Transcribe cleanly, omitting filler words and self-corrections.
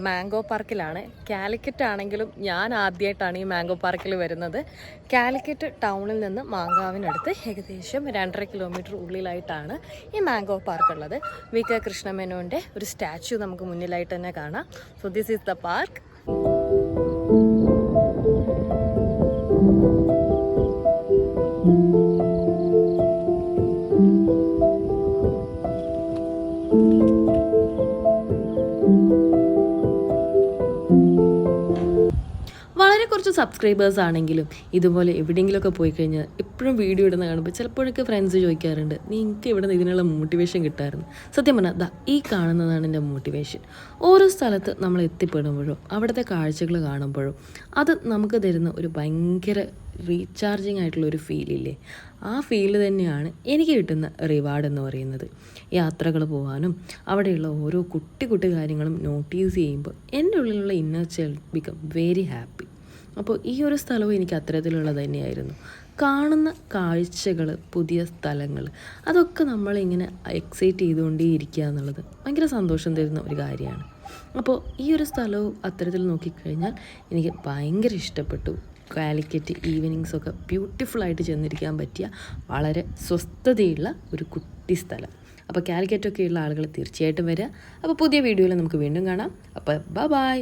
Mango പാർക്കിലാണ്. Calicut ആണെങ്കിലും ഞാൻ ആദ്യമായിട്ടാണ് ഈ മാംഗോ പാർക്കിൽ വരുന്നത്. കാലിക്കറ്റ് ടൗണിൽ നിന്ന് മാങ്കാവിനടുത്ത് ഏകദേശം 2.5 കിലോമീറ്റർ ഉള്ളിലായിട്ടാണ് ഈ മാംഗോ പാർക്ക് ഉള്ളത്. വി.കെ. കൃഷ്ണമേനോൻ്റെ ഒരു സ്റ്റാച്യു നമുക്ക് മുന്നിലായിട്ട് തന്നെ കാണാം. So this is the park. വളരെ കുറച്ച് സബ്സ്ക്രൈബേഴ്സ് ആണെങ്കിലും ഇതുപോലെ എവിടെയെങ്കിലുമൊക്കെ പോയി കഴിഞ്ഞാൽ എപ്പോഴും വീഡിയോ ഇടുന്ന കാണുമ്പോൾ ചിലപ്പോഴൊക്കെ ഫ്രണ്ട്സ് ചോദിക്കാറുണ്ട്, നിങ്ങൾക്ക് ഇവിടെ നിന്ന് ഇതിനുള്ള മോട്ടിവേഷൻ കിട്ടാറുണ്ട്. സത്യം പറഞ്ഞാൽ ഈ കാണുന്നതാണ് എൻ്റെ മോട്ടിവേഷൻ. ഓരോ സ്ഥലത്ത് നമ്മൾ എത്തിപ്പെടുമ്പോഴോ അവിടുത്തെ കാഴ്ചകൾ കാണുമ്പോഴോ അത് നമുക്ക് തരുന്ന ഒരു ഭയങ്കര റീചാർജിങ് ആയിട്ടുള്ള ഒരു ഫീലില്ലേ, ആ ഫീല് തന്നെയാണ് എനിക്ക് കിട്ടുന്ന റിവാർഡ് എന്ന് പറയുന്നത്. യാത്രകൾ പോകാനും അവിടെയുള്ള ഓരോ കുട്ടി കുട്ടി കാര്യങ്ങളും നോട്ടീസ് ചെയ്യുമ്പോൾ എൻ്റെ ഉള്ളിലുള്ള inner child become very happy. അപ്പോൾ ഈ ഒരു സ്ഥലവും എനിക്ക് അത്തരത്തിലുള്ളത് തന്നെയായിരുന്നു. കാണുന്ന കാഴ്ചകൾ, പുതിയ സ്ഥലങ്ങൾ, അതൊക്കെ നമ്മളിങ്ങനെ എക്സൈറ്റ് ചെയ്തുകൊണ്ടേയിരിക്കുക എന്നുള്ളത് ഭയങ്കര സന്തോഷം തരുന്ന ഒരു കാര്യമാണ്. അപ്പോൾ ഈ ഒരു സ്ഥലവും അത്തരത്തിൽ നോക്കിക്കഴിഞ്ഞാൽ എനിക്ക് ഭയങ്കര ഇഷ്ടപ്പെട്ടു. കാലിക്കറ്റ് ഈവനിങ്സൊക്കെ ബ്യൂട്ടിഫുള്ളായിട്ട് ചെന്നിരിക്കാൻ പറ്റിയ വളരെ സ്വസ്ഥതയുള്ള ഒരു കുട്ടി സ്ഥലം. അപ്പോൾ കാലിക്കറ്റൊക്കെയുള്ള ആളുകൾ തീർച്ചയായിട്ടും വരിക. അപ്പോൾ പുതിയ വീഡിയോയിൽ നമുക്ക് വീണ്ടും കാണാം. അപ്പോൾ ബൈ.